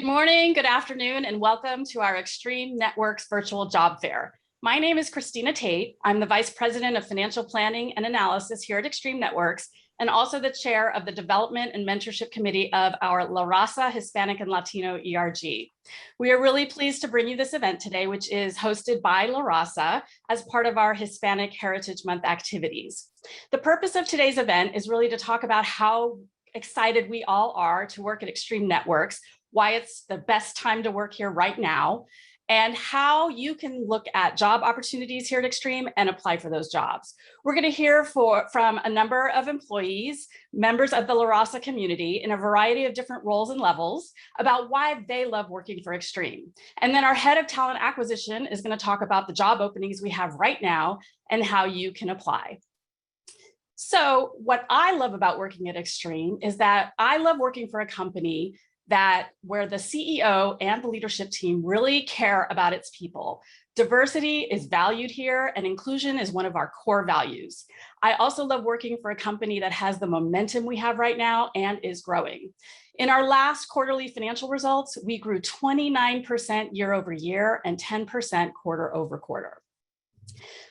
Good morning, good afternoon, and welcome to our Extreme Networks virtual job fair. My name is Christina Tate. I'm the Vice President of Financial Planning and Analysis here at Extreme Networks, and also the chair of the Development and Mentorship Committee of our La Raza Hispanic and Latino ERG. We are really pleased to bring you this event today, which is hosted by La Raza as part of our Hispanic Heritage Month activities. The purpose of today's event is really to talk about how excited we all are to work at Extreme Networks, why it's the best time to work here right now, and how you can look at job opportunities here at Extreme and apply for those jobs. We're going to hear from a number of employees, members of the La Raza community in a variety of different roles and levels about why they love working for Extreme. And then our head of talent acquisition is going to talk about the job openings we have right now and how you can apply. So what I love about working at Extreme is that I love working for a company where the CEO and the leadership team really care about its people. Diversity is valued here and inclusion is one of our core values. I also love working for a company that has the momentum we have right now and is growing. In our last quarterly financial results, we grew 29% year over year and 10% quarter over quarter.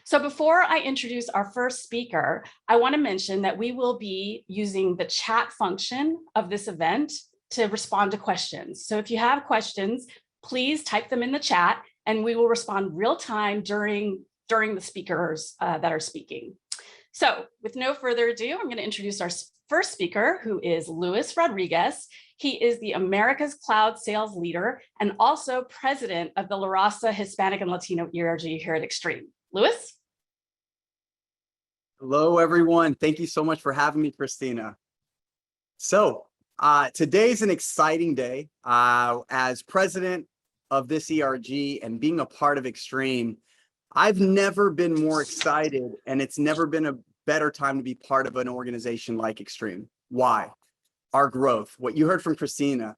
So before I introduce our first speaker, I want to mention that we will be using the chat function of this event to respond to questions. So if you have questions, please type them in the chat and we will respond real time during the speakers that are speaking. So with no further ado, I'm going to introduce our first speaker, who is Luis Rodriguez. He is the America's Cloud Sales Leader and also president of the La Raza Hispanic and Latino ERG here at Extreme. Luis? Hello, everyone. Thank you so much for having me, Christina. So today's an exciting day. As president of this ERG and being a part of Extreme, I've never been more excited, and it's never been a better time to be part of an organization like Extreme. Why? Our growth. What you heard from Christina,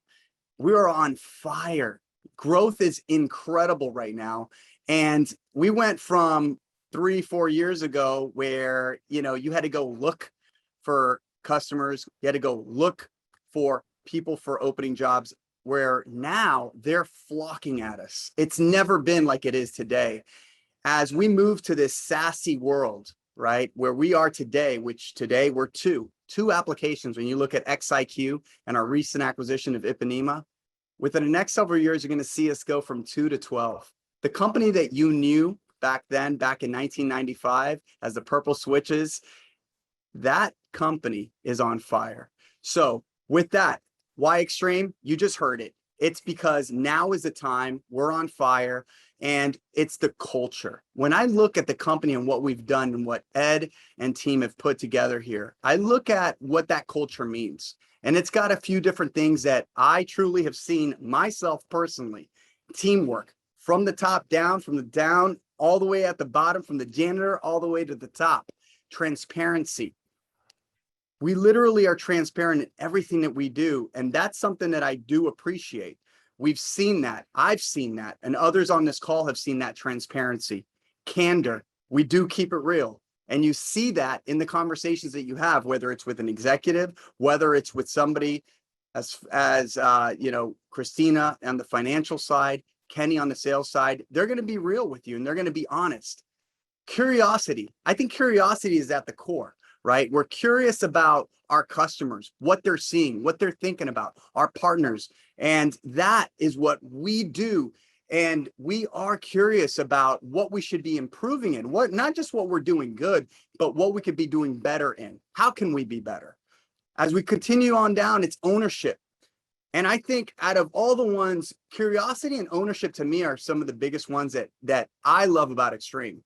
we are on fire. Growth is incredible right now. And we went from 3-4 years ago where, you had to go look for customers, you had to go look for people for opening jobs, where now they're flocking at us. It's never been like it is today. As we move to this SaaS world, right, where we are today, which today we're two applications. When you look at XIQ and our recent acquisition of Ipanema, within the next several years, you're going to see us go from 2 to 12. The company that you knew back then, back in 1995, as the Purple Switches, that company is on fire. So with that, why Extreme? You just heard it. It's because now is the time, we're on fire, and it's the culture. When I look at the company and what we've done and what Ed and team have put together here, I look at what that culture means. And it's got a few different things that I truly have seen myself personally. Teamwork, from the top down, from the down all the way at the bottom, from the janitor all the way to the top. Transparency. We literally are transparent in everything that we do, and that's something that I do appreciate. We've seen that, I've seen that, and others on this call have seen that transparency. Candor, we do keep it real. And you see that in the conversations that you have, whether it's with an executive, whether it's with somebody as Christina on the financial side, Kenny on the sales side, they're going to be real with you and they're going to be honest. Curiosity. I think curiosity is at the core, right? We're curious about our customers, what they're seeing, what they're thinking about, our partners. And that is what we do. And we are curious about what we should be improving in, not just what we're doing good, but what we could be doing better in. How can we be better? As we continue on down, it's ownership. And I think out of all the ones, curiosity and ownership to me are some of the biggest ones that I love about Extreme.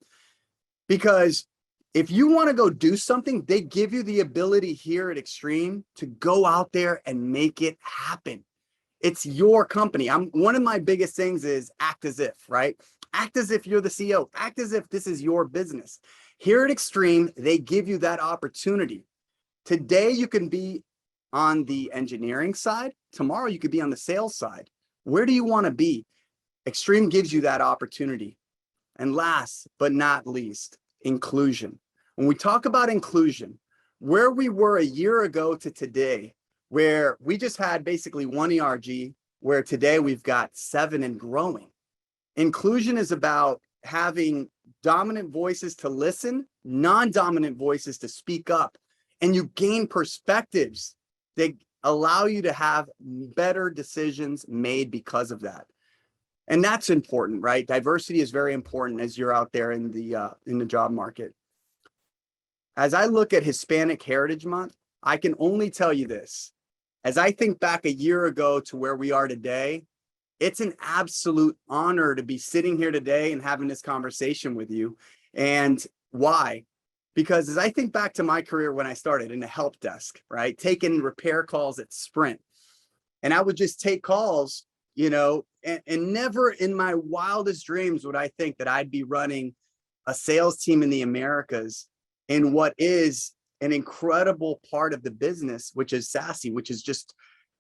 Because if you want to go do something, they give you the ability here at Extreme to go out there and make it happen. It's your company. One of my biggest things is act as if, right? Act as if you're the CEO. Act as if this is your business. Here at Extreme, they give you that opportunity. Today, you can be on the engineering side. Tomorrow, you could be on the sales side. Where do you want to be? Extreme gives you that opportunity. And last but not least, inclusion. When we talk about inclusion, where we were a year ago to today, where we just had basically one ERG, where today we've got 7 and growing. Inclusion is about having dominant voices to listen, non-dominant voices to speak up, and you gain perspectives that allow you to have better decisions made because of that. And that's important, right? Diversity is very important as you're out there in the job market. As I look at Hispanic Heritage Month, I can only tell you this. As I think back a year ago to where we are today, it's an absolute honor to be sitting here today and having this conversation with you. And why? Because as I think back to my career when I started in the help desk, right, taking repair calls at Sprint, and I would just take calls, you know, and never in my wildest dreams would I think that I'd be running a sales team in the Americas in what is an incredible part of the business, which is SASE, which is just,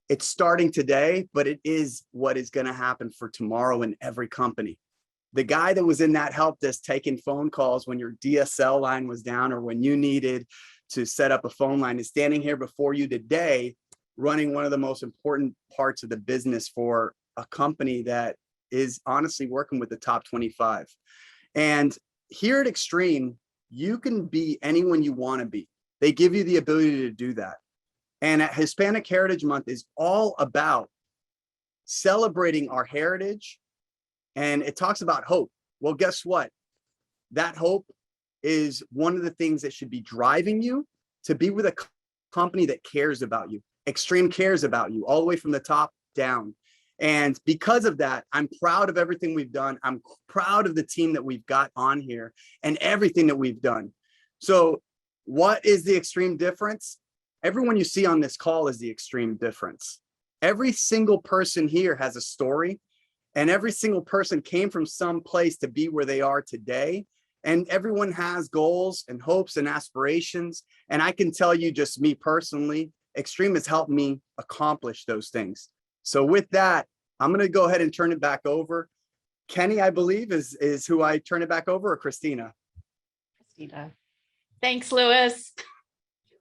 it's starting today, but it is what is going to happen for tomorrow in every company. The guy that was in that help desk taking phone calls when your DSL line was down or when you needed to set up a phone line is standing here before you today, running one of the most important parts of the business for a company that is honestly working with the top 25. And here at Extreme, you can be anyone you want to be. They give you the ability to do that. And at Hispanic Heritage Month is all about celebrating our heritage. And it talks about hope. Well, guess what? That hope is one of the things that should be driving you to be with a company that cares about you. Extreme cares about you all the way from the top down. And because of that, I'm proud of everything we've done. I'm proud of the team that we've got on here and everything that we've done. So what is the extreme difference? Everyone you see on this call is the extreme difference. Every single person here has a story, and every single person came from some place to be where they are today. And everyone has goals and hopes and aspirations. And I can tell you, just me personally, Extreme has helped me accomplish those things. So with that, I'm going to go ahead and turn it back over. Kenny, I believe, is who I turn it back over, or Christina? Christina. Thanks, Louis.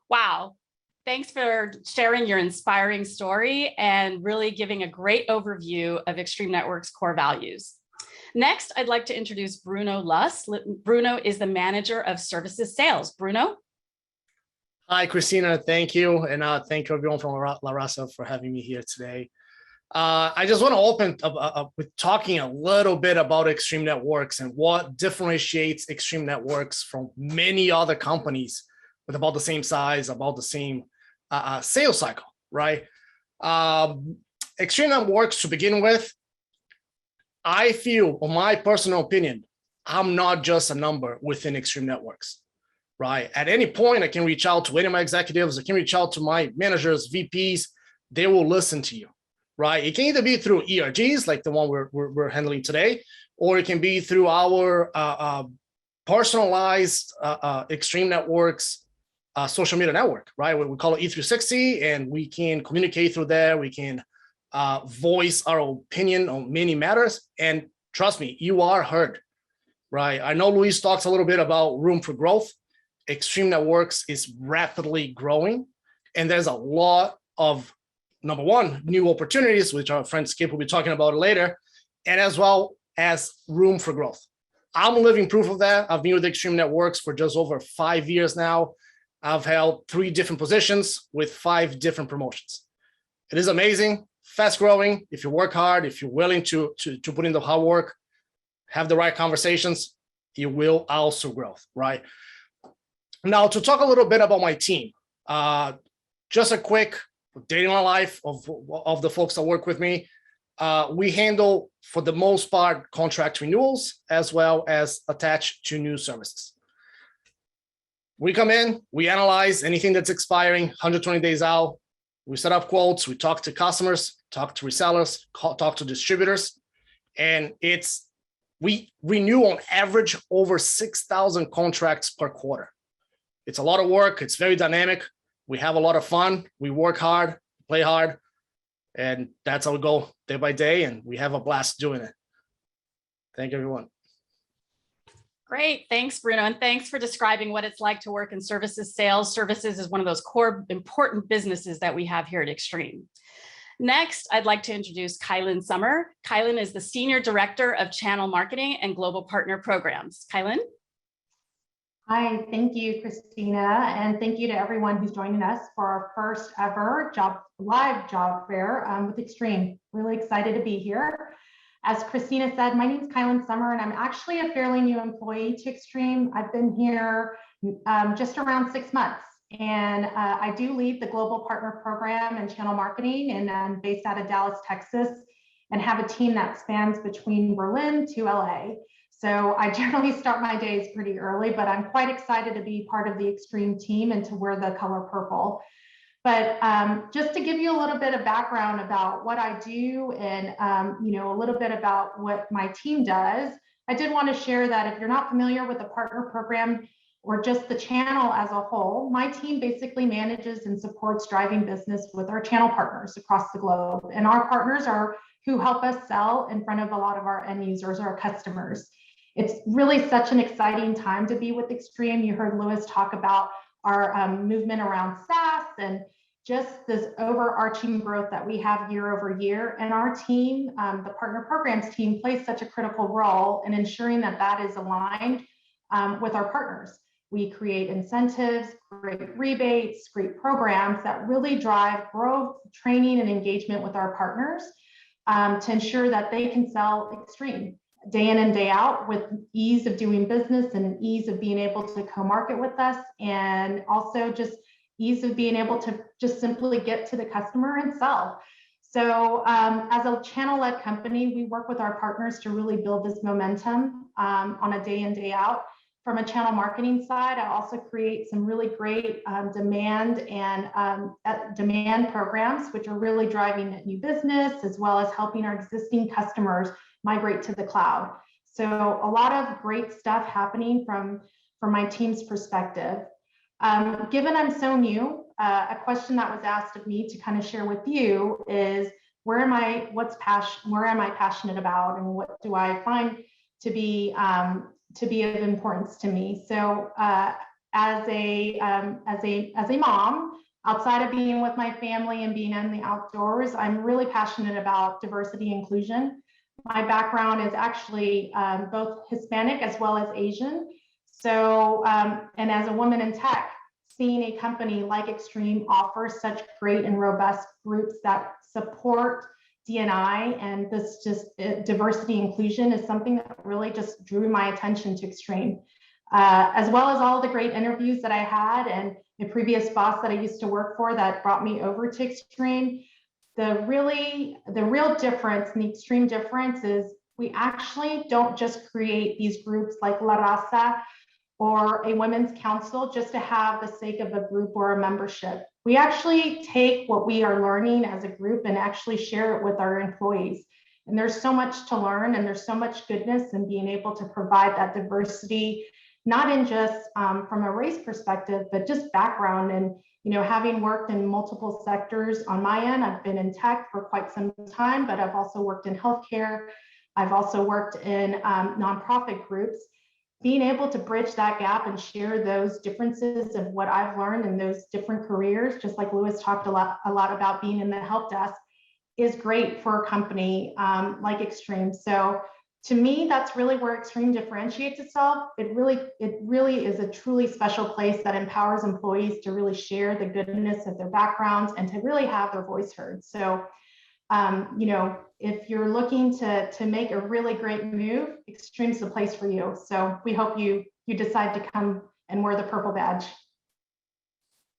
Wow. Thanks for sharing your inspiring story and really giving a great overview of Extreme Network's core values. Next, I'd like to introduce Bruno Luss. Bruno is the manager of services sales. Bruno? Hi, Christina. Thank you. And thank you everyone from La Raza for having me here today. I just want to open up with talking a little bit about Extreme Networks and what differentiates Extreme Networks from many other companies with about the same size, about the same sales cycle, right? Extreme Networks, to begin with, I feel, in my personal opinion, I'm not just a number within Extreme Networks, right? At any point, I can reach out to any of my executives, I can reach out to my managers, VPs, they will listen to you, right? It can either be through ERGs, like the one we're handling today, or it can be through our personalized Extreme Networks social media network, right? We call it E360, and we can communicate through there. We can voice our opinion on many matters. And trust me, you are heard, right? I know Luis talks a little bit about room for growth. Extreme Networks is rapidly growing, and there's a lot of, number one, new opportunities, which our friend Skip will be talking about later, and as well as room for growth. I'm living proof of that. I've been with Extreme Networks for just over 5 years now. I've held 3 different positions with 5 different promotions. It is amazing, fast growing. If you work hard, if you're willing to put in the hard work, have the right conversations, you will also grow, right? Now, to talk a little bit about my team, just a quick day in my life of the folks that work with me. We handle, for the most part, contract renewals, as well as attached to new services. We come in, we analyze anything that's expiring 120 days out. We set up quotes, we talk to customers, talk to resellers, talk to distributors, and we renew on average over 6,000 contracts per quarter. It's a lot of work, it's very dynamic. We have a lot of fun, we work hard, play hard, and that's how we go day by day, and we have a blast doing it. Thank you, everyone. Great. Thanks, Bruno. And thanks for describing what it's like to work in services sales. Services is one of those core important businesses that we have here at Extreme. Next, I'd like to introduce Kylan Summer. Kylan is the Senior Director of Channel Marketing and Global Partner Programs. Kylan? Hi, thank you, Christina, and thank you to everyone who's joining us for our first ever live job fair with Extreme. Really excited to be here. As Christina said, my name is Kylan Summer, and I'm actually a fairly new employee to Extreme. I've been here just around 6 months, and I do lead the Global Partner Program and Channel Marketing, and I'm based out of Dallas, Texas, and have a team that spans between Berlin to LA. So I generally start my days pretty early, but I'm quite excited to be part of the Extreme team and to wear the color purple. But just to give you a little bit of background about what I do and a little bit about what my team does, I did want to share that if you're not familiar with the partner program or just the channel as a whole, my team basically manages and supports driving business with our channel partners across the globe. And our partners are who help us sell in front of a lot of our end users, our customers. It's really such an exciting time to be with Extreme. You heard Louis talk about our movement around SaaS and just this overarching growth that we have year over year. And our team, the partner programs team, plays such a critical role in ensuring that that is aligned with our partners. We create incentives, great rebates, great programs that really drive growth, training, and engagement with our partners to ensure that they can sell Extreme day in and day out with ease of doing business and ease of being able to co-market with us, and also just ease of being able to just simply get to the customer and sell. So as a channel-led company, we work with our partners to really build this momentum on a day in, day out. From a channel marketing side, I also create some really great demand programs, which are really driving net new business, as well as helping our existing customers migrate to the cloud. So a lot of great stuff happening from my team's perspective. Given I'm so new, a question that was asked of me to kind of share with you is, where am I passionate about, and what do I find to be of importance to me? So as a mom, outside of being with my family and being in the outdoors, I'm really passionate about diversity and inclusion. My background is actually both Hispanic as well as Asian. So, and as a woman in tech, seeing a company like Extreme offer such great and robust groups that support D&I and this just diversity inclusion is something that really just drew my attention to Extreme, as well as all the great interviews that I had and the previous boss that I used to work for that brought me over to Extreme. The real difference and the extreme difference is we actually don't just create these groups like La Raza or a women's council just to have the sake of a group or a membership. We actually take what we are learning as a group and actually share it with our employees. And there's so much to learn, and there's so much goodness in being able to provide that diversity, not in just from a race perspective, but just background. And having worked in multiple sectors on my end, I've been in tech for quite some time, but I've also worked in healthcare. I've also worked in nonprofit groups. Being able to bridge that gap and share those differences of what I've learned in those different careers, just like Louis talked a lot about being in the help desk, is great for a company like Extreme. So to me, that's really where Extreme differentiates itself. It really is a truly special place that empowers employees to really share the goodness of their backgrounds and to really have their voice heard. So if you're looking to make a really great move, Extreme's the place for you. So we hope you decide to come and wear the purple badge.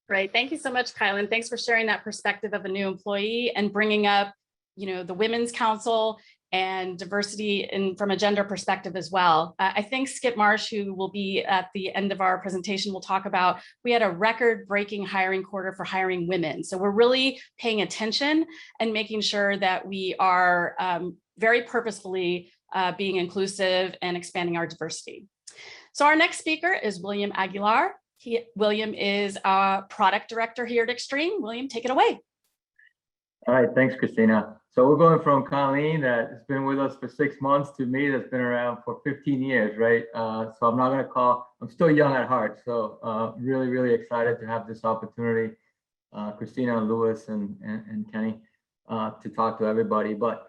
Great. Thank you so much, Kylan. Thanks for sharing that perspective of a new employee and bringing up, the Women's Council and diversity from a gender perspective as well. I think Skip Marsh, who will be at the end of our presentation, will talk about, we had a record-breaking hiring quarter for hiring women. So we're really paying attention and making sure that we are very purposefully being inclusive and expanding our diversity. So our next speaker is William Aguilar. William is a product director here at Extreme. William, take it away. All right, thanks, Christina. So we're going from Colleen that's been with us for 6 months to me that's been around for 15 years, right? So I'm not going to I'm still young at heart. So really, really excited to have this opportunity. Christina, Louis, and Kenny. to talk to everybody. But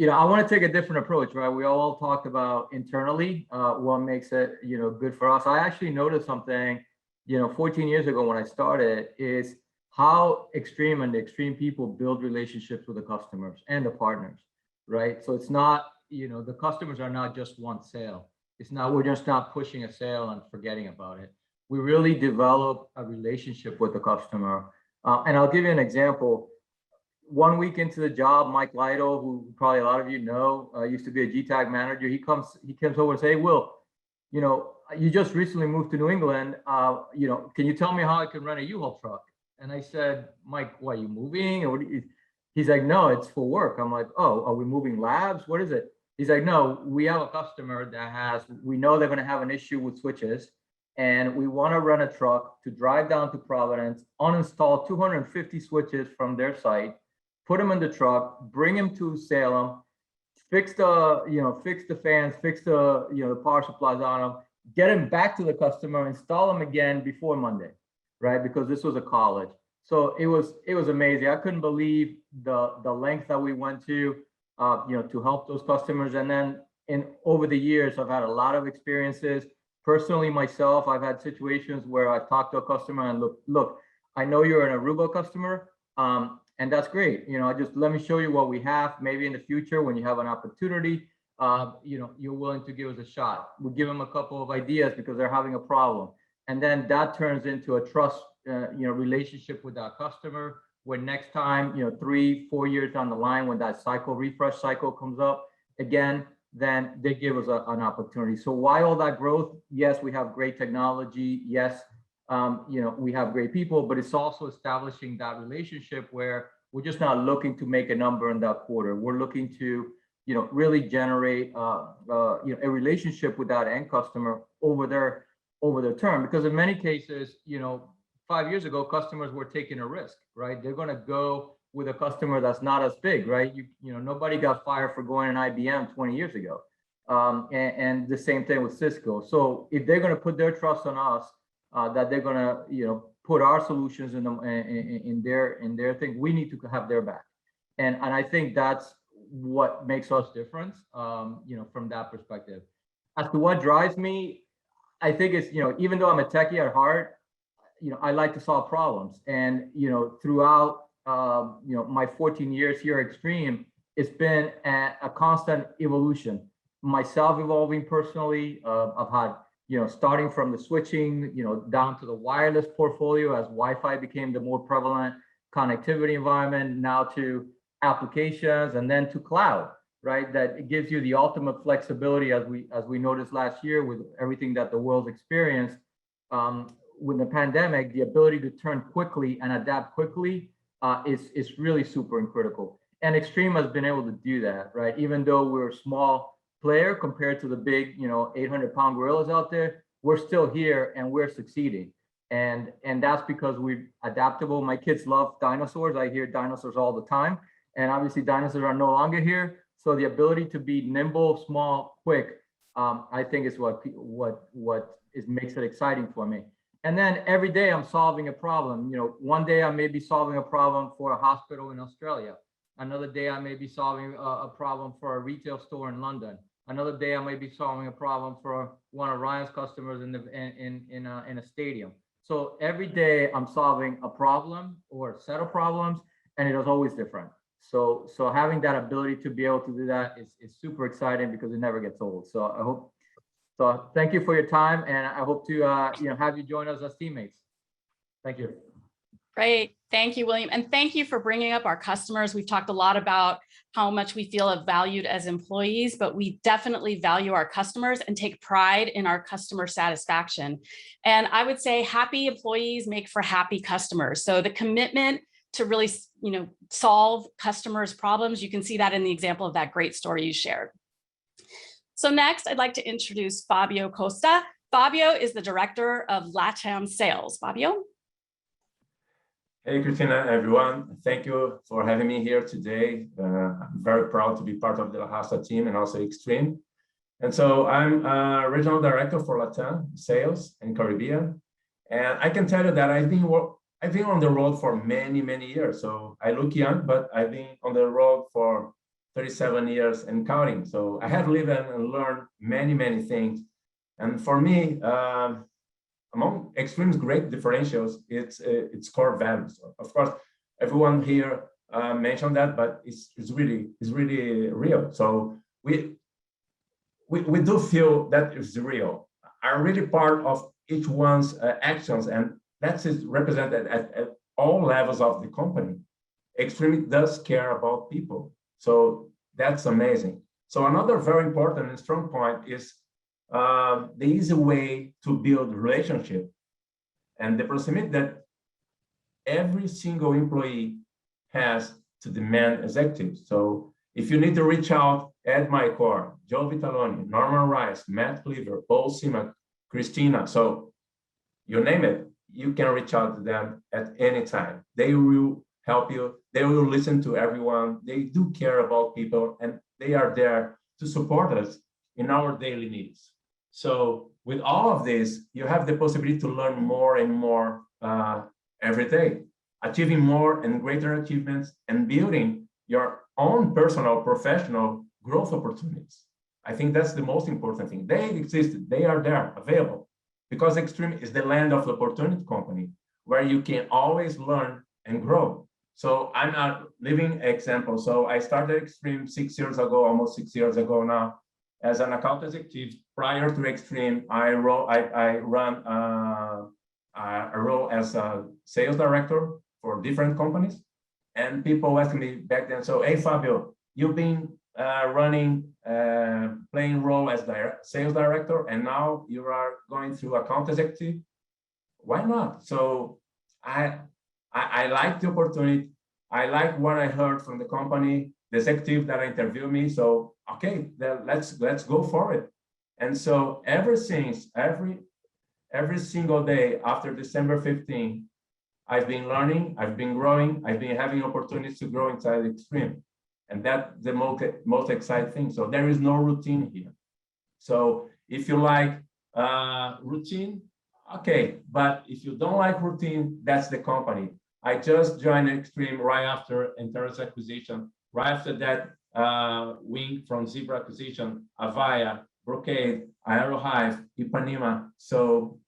I want to take a different approach, right? We all talked about internally what makes it good for us. I actually noticed something 14 years ago when I started, is how Extreme and the Extreme people build relationships with the customers and the partners, right? So it's not, the customers are not just one sale. It's not, we're just not pushing a sale and forgetting about it. We really develop a relationship with the customer. And I'll give you an example. 1 week into the job, Mike Lytle, who probably a lot of you know, used to be a GTAG manager. He comes over and say, hey, Will, you just recently moved to New England. Can you tell me how I can rent a U-Haul truck? And I said, Mike, why, are you moving? Or he's like, no, it's for work. I'm like, oh, are we moving labs? What is it? He's like, no, we have a customer that we know they're going to have an issue with switches, and we want to rent a truck to drive down to Providence, uninstall 250 switches from their site, put them in the truck, bring them to Salem, fix the fans, fix the power supplies on them, get them back to the customer, install them again before Monday, right? Because this was a college. So it was amazing. I couldn't believe the length that we went to help those customers. And then over the years, I've had a lot of experiences. Personally, myself, I've had situations where I've talked to a customer and look, I know you're an Aruba customer, and that's great. Just let me show you what we have. Maybe in the future, when you have an opportunity, you're willing to give us a shot. We'll give them a couple of ideas because they're having a problem. And then that turns into a trust, relationship with that customer, where next time, 3-4 years down the line, when that refresh cycle comes up again, then they give us an opportunity. So why all that growth? Yes, we have great technology. Yes, we have great people, but it's also establishing that relationship where we're just not looking to make a number in that quarter. We're looking to, really generate, a relationship with that end customer over their term. Because in many cases, 5 years ago, customers were taking a risk, right? They're going to go with a customer that's not as big, right? Nobody got fired for going in IBM 20 years ago. And the same thing with Cisco. So if they're going to put their trust on us, that they're going to, put our solutions in their thing, we need to have their back. And I think that's what makes us different, from that perspective. As to what drives me, I think it's, even though I'm a techie at heart, I like to solve problems. And, throughout, my 14 years here at Extreme, it's been a constant evolution. Myself evolving personally, I've had, starting from the switching, down to the wireless portfolio as Wi-Fi became the more prevalent connectivity environment, now to applications, and then to cloud, right? That it gives you the ultimate flexibility, as we noticed last year with everything that the world's experienced. With the pandemic, the ability to turn quickly and adapt quickly is really super and critical. And Extreme has been able to do that, right? Even though we're a small player compared to the big, 800-pound gorillas out there, we're still here and we're succeeding. And that's because we're adaptable. My kids love dinosaurs. I hear dinosaurs all the time. And obviously dinosaurs are no longer here. So the ability to be nimble, small, quick, I think is what makes it exciting for me. And then every day I'm solving a problem. One day I may be solving a problem for a hospital in Australia. Another day I may be solving a problem for a retail store in London. Another day I may be solving a problem for one of Ryan's customers in a stadium. So every day I'm solving a problem or a set of problems, and it is always different. So having that ability to be able to do that is super exciting because it never gets old. So thank you for your time, and I hope to have you join us as teammates. Thank you. Great. Thank you, William. And thank you for bringing up our customers. We've talked a lot about how much we feel valued as employees, but we definitely value our customers and take pride in our customer satisfaction. And I would say happy employees make for happy customers. So the commitment to really, solve customers' problems, you can see that in the example of that great story you shared. So next, I'd like to introduce Fabio Costa. Fabio is the Director of LATAM Sales. Fabio? Hey, Christina, everyone. Thank you for having me here today. I'm very proud to be part of the Raza team and also Extreme. And so I'm Regional Director for LATAM Sales and Caribbean. And I can tell you that I've been I've been on the road for many, many years. So I look young, but I've been on the road for 37 years and counting. So I have lived and learned many, many things. And for me, among Extreme's great differentials, it's core values. Of course, everyone here mentioned that, but it's really real. So we do feel that it's real. Are really part of each one's actions, and that's represented at all levels of the company. Extreme does care about people, so that's amazing. So another very important and strong point is the easy way to build relationship and the proximity that every single employee has to demand executives. So if you need to reach out, Ed Mycor, Joe Vitaloni, Norman Rice, Matt Cleaver, Paul Simak, Christina, so you name it, you can reach out to them at any time. They will help you. They will listen to everyone. They do care about people, and they are there to support us in our daily needs. So with all of this, you have the possibility to learn more and more every day, achieving more and greater achievements and building your own personal, professional growth opportunities. I think that's the most important thing. They exist, they are there, available, because Extreme is the land of opportunity company where you can always learn and grow. So I'm a living example. So I started Extreme 6 years ago, almost 6 years ago now, as an account executive. Prior to Extreme, I run a role as a sales director for different companies. And people asked me back then, so, hey, Fabio, you've been playing role as sales director, and now you are going through account executive. Why not? So I like the opportunity. I like what I heard from the company, the executive that interviewed me. So okay, then let's go for it. And so ever since every single day after December 15, I've been learning, I've been growing, I've been having opportunities to grow inside Extreme. And that's the most exciting thing. So there is no routine here. So if you like routine, okay. But if you don't like routine, that's the company. I just joined Extreme right after Enterprise acquisition. Right after that, wing from Zebra acquisition, Avaya, Brocade, Aerohive, Ipanema. So,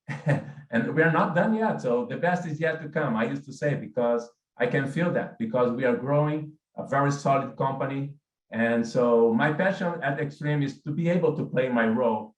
and we are not done yet. So the best is yet to come. I used to say, because I can feel that, because we are growing a very solid company. And so my passion at Extreme is to be able to play my role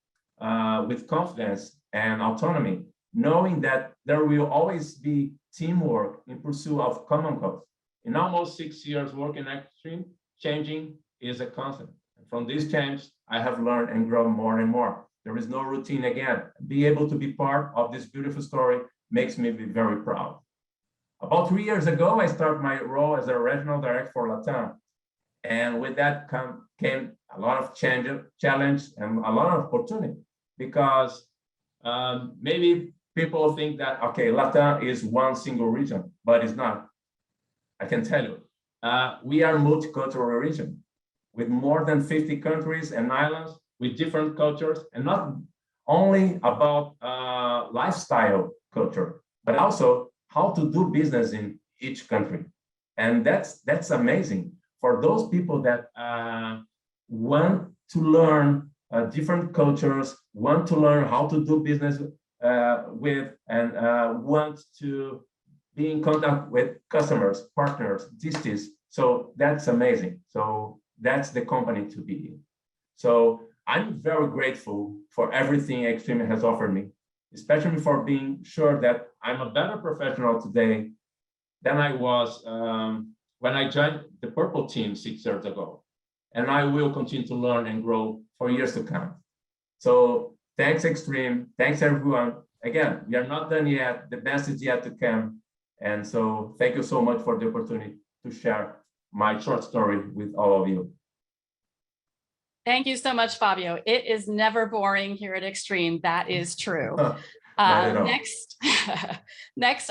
with confidence and autonomy, knowing that there will always be teamwork in pursuit of common cause. In almost 6 years working at Extreme, changing is a constant. And from this change, I have learned and grown more and more. There is no routine again. Be able to be part of this beautiful story makes me be very proud. About 3 years ago, I started my role as a regional director for Latam. And with that came a lot of challenge and a lot of opportunity, because maybe people think that, okay, Latam is one single region, but it's not. I can tell you, we are a multicultural region with more than 50 countries and islands with different cultures, and not only about lifestyle culture, but also how to do business in each country. And that's amazing for those people that want to learn different cultures, want to learn how to do business with, and want to be in contact with customers, partners, disties. So that's amazing. So that's the company to be in. So I'm very grateful for everything Extreme has offered me, especially for being sure that I'm a better professional today than I was when I joined the Purple team 6 years ago. And I will continue to learn and grow for years to come. So thanks, Extreme. Thanks, everyone. Again, we are not done yet. The best is yet to come. And so thank you so much for the opportunity to share my short story with all of you. Thank you so much, Fabio. It is never boring here at Extreme. That is true. Next,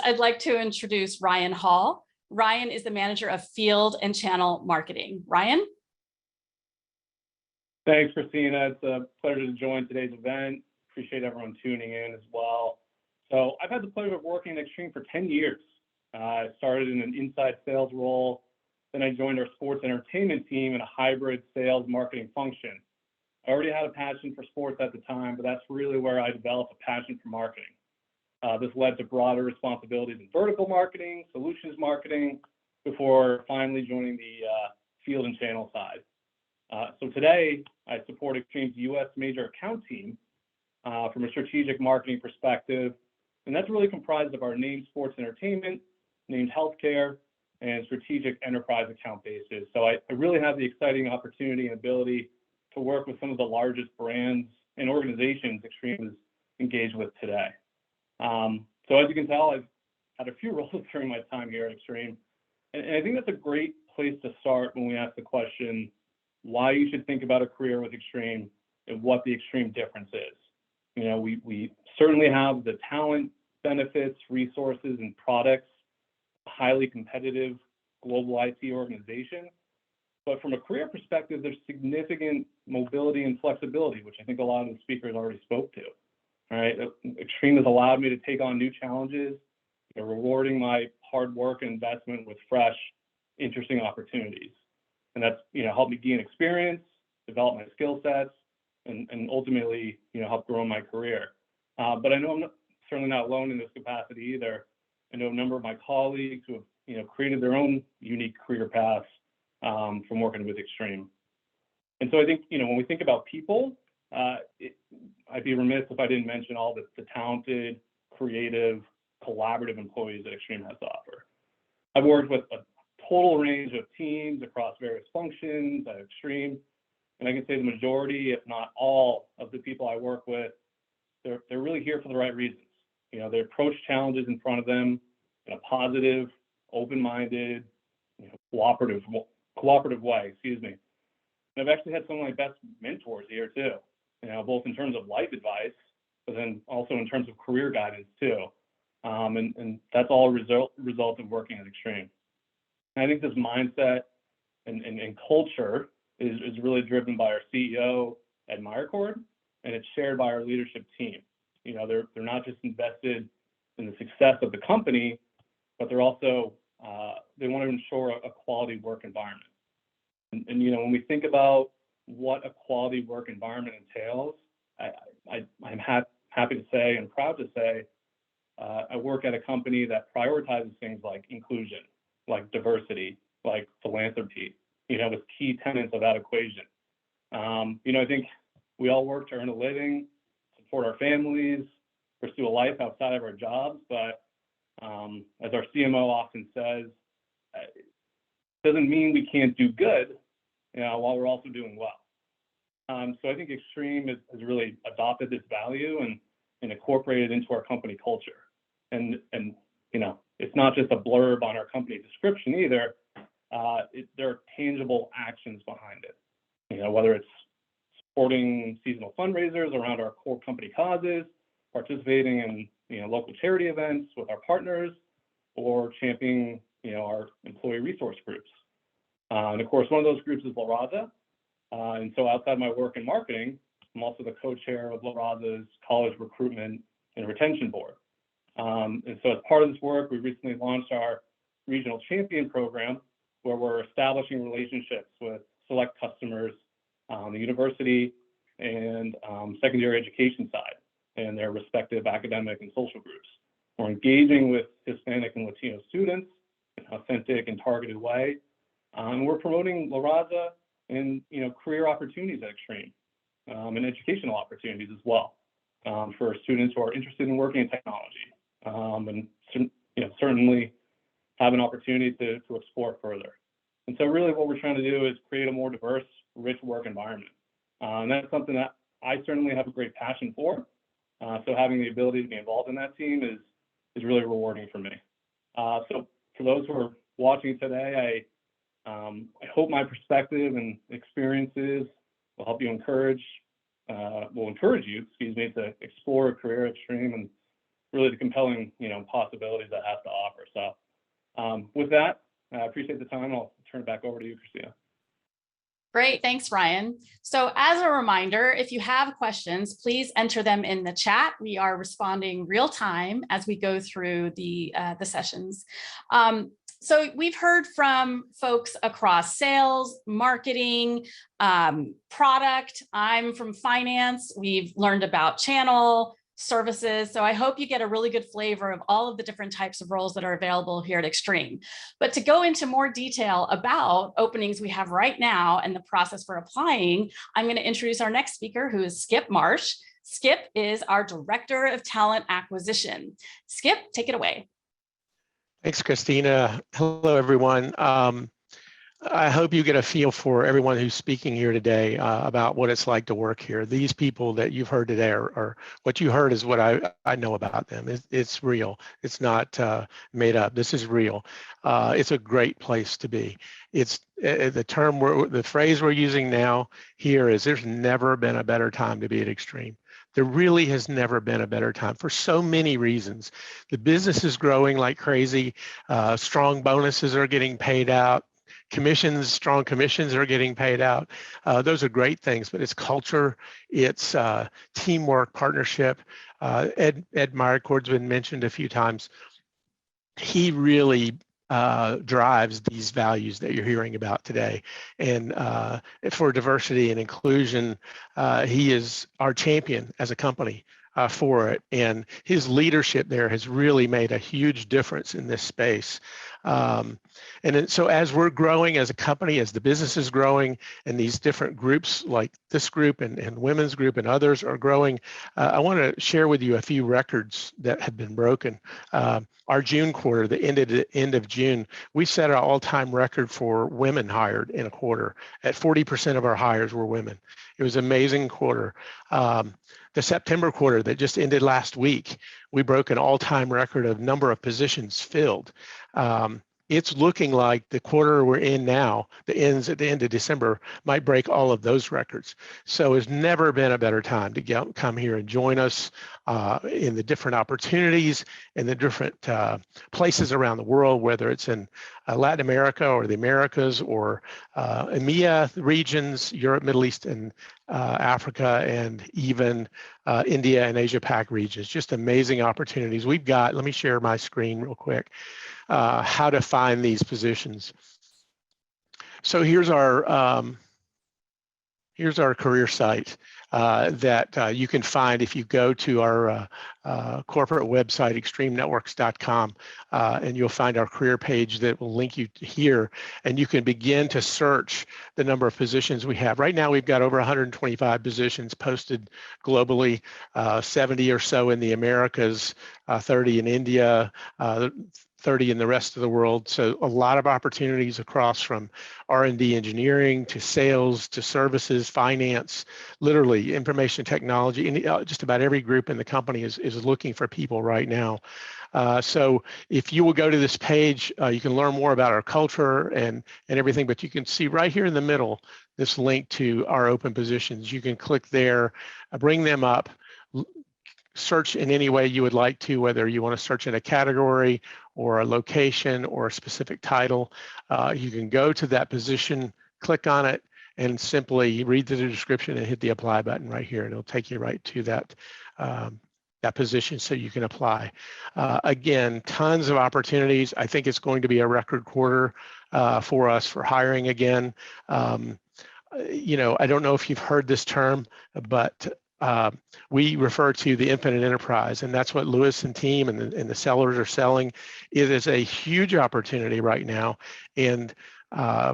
I'd like to introduce Ryan Hall. Ryan is the manager of field and channel marketing. Ryan? Thanks, Christina. It's a pleasure to join today's event. Appreciate everyone tuning in as well. So I've had the pleasure of working at Extreme for 10 years. I started in an inside sales role. Then I joined our sports entertainment team in a hybrid sales marketing function. I already had a passion for sports at the time, but that's really where I developed a passion for marketing. This led to broader responsibilities in vertical marketing, solutions marketing, before finally joining the field and channel side. So today, I support Extreme's U.S. major account team from a strategic marketing perspective, and that's really comprised of our named sports entertainment, named healthcare, and strategic enterprise account bases. So I really have the exciting opportunity and ability to work with some of the largest brands and organizations Extreme is engaged with today. So as you can tell, I've had a few roles during my time here at Extreme, and I think that's a great place to start when we ask the question, why you should think about a career with Extreme and what the Extreme difference is. You know, we certainly have the talent, benefits, resources, and products, highly competitive global IT organization. But from a career perspective, there's significant mobility and flexibility, which I think a lot of the speakers already spoke to. All right, Extreme has allowed me to take on new challenges, rewarding my hard work and investment with fresh, interesting opportunities. And that's, helped me gain experience, develop my skill sets, and ultimately, help grow my career. But I know I'm certainly not alone in this capacity either. I know a number of my colleagues who have, created their own unique career paths from working with Extreme. And so I think, when we think about people, I'd be remiss if I didn't mention all the talented, creative, collaborative employees that Extreme has to offer. I've worked with a total range of teams across various functions at Extreme, and I can say the majority, if not all, of the people I work with, they're really here for the right reasons. They approach challenges in front of them in a positive, open-minded, cooperative way, And I've actually had some of my best mentors here too, both in terms of life advice, but then also in terms of career guidance too. And that's all a result of working at Extreme. And I think this mindset and culture is really driven by our CEO, Ed Meyercord, and it's shared by our leadership team. They're not just invested in the success of the company, but they're also, they want to ensure a quality work environment. And when we think about what a quality work environment entails, I'm happy to say and proud to say, I work at a company that prioritizes things like inclusion, like diversity, like philanthropy, as key tenets of that equation. I think we all work to earn a living, support our families, pursue a life outside of our jobs, but as our CMO often says, it doesn't mean we can't do good, while we're also doing well. So I think Extreme has really adopted this value and incorporated it into our company culture. And it's not just a blurb on our company description either. There are tangible actions behind it. Whether it's supporting seasonal fundraisers around our core company causes, participating in local charity events with our partners, or championing our employee resource groups. And of course, one of those groups is Raza. And so outside my work in marketing, I'm also the co-chair of Raza's College Recruitment and Retention Board. And so as part of this work, we recently launched our Regional Champion Program, where we're establishing relationships with select customers on the university and secondary education side and their respective academic and social groups. We're engaging with Hispanic and Latino students in an authentic and targeted way. And we're promoting La Raza and career opportunities at Extreme and educational opportunities as well for students who are interested in working in technology and certainly have an opportunity to explore further. And so really what we're trying to do is create a more diverse, rich work environment. And that's something that I certainly have a great passion for. So having the ability to be involved in that team is really rewarding for me. So for those who are watching today, I hope my perspective and experiences will help you encourage you, to explore a career at Extreme and really the compelling, possibilities that has to offer. So with that, I appreciate the time. I'll turn it back over to you, Christina. Great, thanks, Ryan. So as a reminder, if you have questions, please enter them in the chat. We are responding real time as we go through the sessions. So we've heard from folks across sales, marketing, product. I'm from finance. We've learned about channel, services. So I hope you get a really good flavor of all of the different types of roles that are available here at Extreme. But to go into more detail about openings we have right now and the process for applying, I'm going to introduce our next speaker, who is Skip Marsh. Skip is our Director of Talent Acquisition. Skip, take it away. Thanks, Christina. Hello, everyone. I hope you get a feel for everyone who's speaking here today about what it's like to work here. These people that you've heard today are what you heard is what I know about them. It's real. It's not made up. This is real. It's a great place to be. It's the phrase we're using now here is there's never been a better time to be at Extreme. There really has never been a better time for so many reasons. The business is growing like crazy. Strong bonuses are getting paid out. Strong commissions are getting paid out. Those are great things, but it's culture, it's teamwork, partnership. Ed Meyercord's been mentioned a few times. He really drives these values that you're hearing about today. And for diversity and inclusion, he is our champion as a company for it. And his leadership there has really made a huge difference in this space. So as we're growing as a company, as the business is growing, and these different groups like this group and women's group and others are growing, I want to share with you a few records that have been broken. Our June quarter, the end of June, we set our all-time record for women hired in a quarter. At 40% of our hires were women. It was an amazing quarter. The September quarter that just ended last week, we broke an all-time record of number of positions filled. It's looking like the quarter we're in now, that ends at the end of December, might break all of those records. So it's never been a better time to come here and join us in the different opportunities and the different places around the world, whether it's in Latin America or the Americas or EMEA regions, Europe, Middle East, and Africa, and even India and Asia Pac regions. Just amazing opportunities. We've got, let me share my screen real quick, how to find these positions. So here's our career site that you can find if you go to our corporate website, extremenetworks.com, and you'll find our career page that will link you here, and you can begin to search the number of positions we have. Right now, we've got over 125 positions posted globally, 70 or so in the Americas, 30 in India, 30 in the rest of the world. So a lot of opportunities across from R&D engineering to sales to services, finance, literally information technology, and just about every group in the company is looking for people right now. So if you will go to this page, you can learn more about our culture and everything, but you can see right here in the middle, this link to our open positions. You can click there, bring them up, search in any way you would like to, whether you want to search in a category or a location or a specific title. You can go to that position, click on it, and simply read the description and hit the apply button right here, and it'll take you right to that that position so you can apply. Again, tons of opportunities. I think it's going to be a record quarter for us for hiring again. You know, I don't know if you've heard this term, but we refer to the infinite enterprise, and that's what Lewis and team and the sellers are selling. It is a huge opportunity right now, and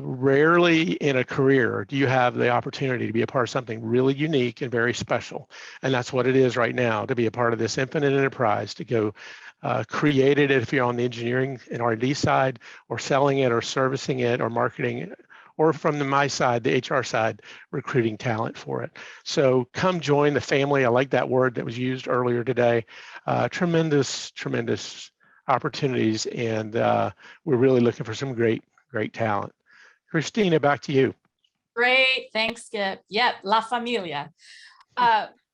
rarely in a career do you have the opportunity to be a part of something really unique and very special. And that's what it is right now, to be a part of this infinite enterprise, to go create it if you're on the engineering and R&D side, or selling it or servicing it or marketing it, or from my side, the HR side, recruiting talent for it. So come join the family. I like that word that was used earlier today. Tremendous, tremendous opportunities, and we're really looking for some great talent. Christina, back to you. Great, thanks, Skip. Yep, La Familia.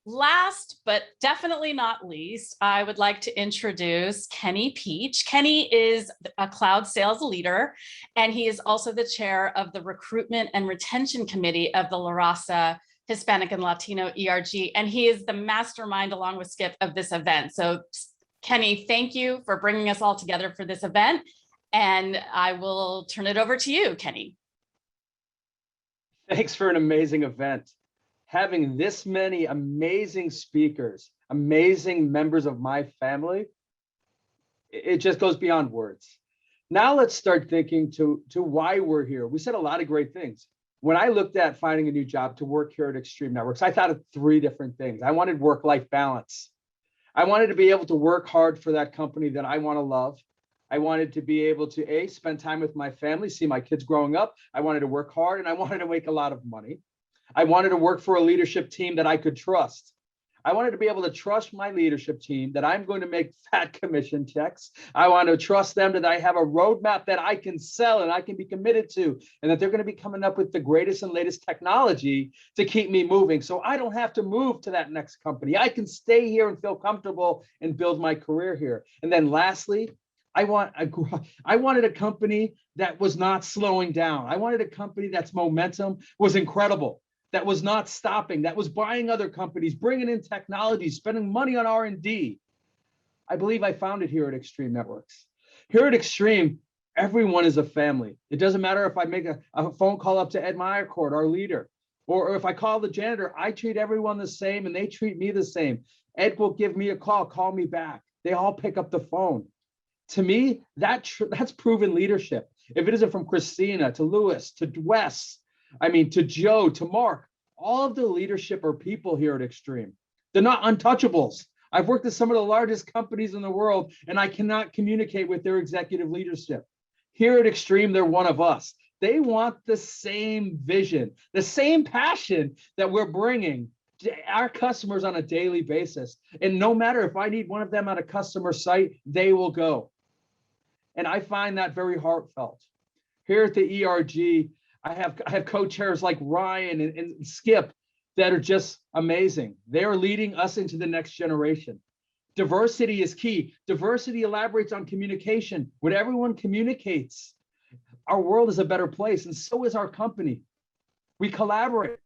Last, but definitely not least, I would like to introduce Kenny Peach. Kenny is a cloud sales leader, and he is also the chair of the Recruitment and Retention Committee of the Raza Hispanic and Latino ERG, and he is the mastermind along with Skip of this event. So Kenny, thank you for bringing us all together for this event, and I will turn it over to you, Kenny. Thanks for an amazing event. Having this many amazing speakers, amazing members of my family, it just goes beyond words. Now let's start thinking to why we're here. We said a lot of great things. When I looked at finding a new job to work here at Extreme Networks, I thought of 3 different things. I wanted work-life balance. I wanted to be able to work hard for that company that I want to love. I wanted to be able to spend time with my family, see my kids growing up. I wanted to work hard, and I wanted to make a lot of money. I wanted to work for a leadership team that I could trust. I wanted to be able to trust my leadership team that I'm going to make fat commission checks. I want to trust them that I have a roadmap that I can sell and I can be committed to, and that they're going to be coming up with the greatest and latest technology to keep me moving. So I don't have to move to that next company. I can stay here and feel comfortable and build my career here. And then lastly, I wanted a company that was not slowing down. I wanted a company that's momentum was incredible, that was not stopping, that was buying other companies, bringing in technology, spending money on R&D. I believe I found it here at Extreme Networks. Here at Extreme, everyone is a family. It doesn't matter if I make a phone call up to Ed Meyercourt, our leader, or if I call the janitor, I treat everyone the same and they treat me the same. Ed will give me a call me back. They all pick up the phone. To me, that's proven leadership. If it isn't from Christina to Lewis to Wes, to Joe, to Mark, all of the leadership are people here at Extreme. They're not untouchables. I've worked at some of the largest companies in the world, and I cannot communicate with their executive leadership. Here at Extreme, they're one of us. They want the same vision, the same passion that we're bringing to our customers on a daily basis. And no matter if I need one of them at a customer site, they will go. And I find that very heartfelt. Here at the ERG, I have co-chairs like Ryan and Skip that are just amazing. They're leading us into the next generation. Diversity is key. Diversity elaborates on communication. When everyone communicates, our world is a better place, and so is our company. We collaborate.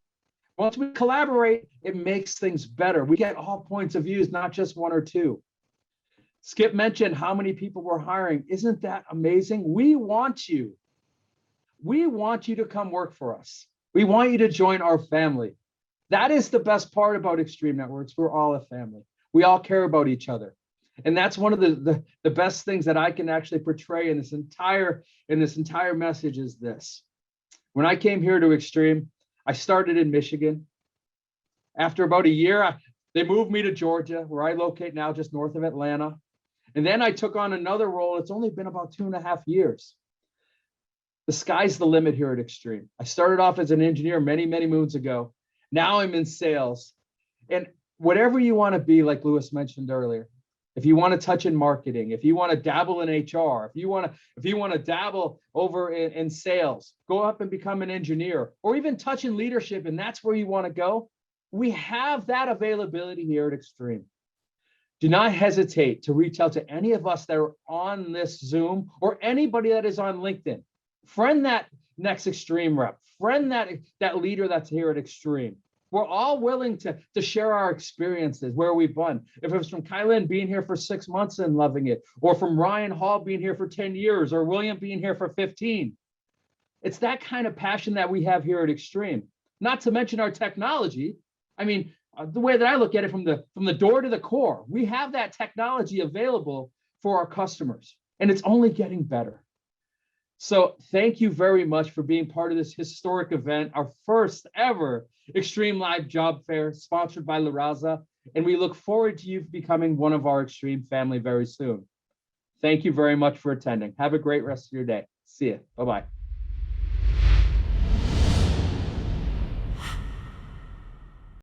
Once we collaborate, it makes things better. We get all points of views, not just 1 or 2. Skip mentioned how many people we're hiring. Isn't that amazing? We want you. We want you to come work for us. We want you to join our family. That is the best part about Extreme Networks. We're all a family. We all care about each other. And that's one of the best things that I can actually portray in this entire message is this. When I came here to Extreme, I started in Michigan. After about a year, they moved me to Georgia, where I locate now just north of Atlanta. And then I took on another role. It's only been about 2.5 years. The sky's the limit here at Extreme. I started off as an engineer many, many moons ago. Now I'm in sales. And whatever you want to be, like Lewis mentioned earlier, if you want to touch in marketing, if you want to dabble in HR, if you want to dabble over in sales, go up and become an engineer, or even touch in leadership, and that's where you want to go, we have that availability here at Extreme. Do not hesitate to reach out to any of us that are on this Zoom or anybody that is on LinkedIn. Friend that next Extreme rep, friend that leader that's here at Extreme. We're all willing to share our experiences, where we've been. If it was from Kylan being here for 6 months and loving it, or from Ryan Hall being here for 10 years, or William being here for 15. It's that kind of passion that we have here at Extreme. Not to mention our technology. The way that I look at it, from the door to the core, we have that technology available for our customers, and it's only getting better. So thank you very much for being part of this historic event, our first ever Extreme Live Job Fair, sponsored by Raza, and we look forward to you becoming one of our Extreme family very soon. Thank you very much for attending. Have a great rest of your day. See you. Bye-bye.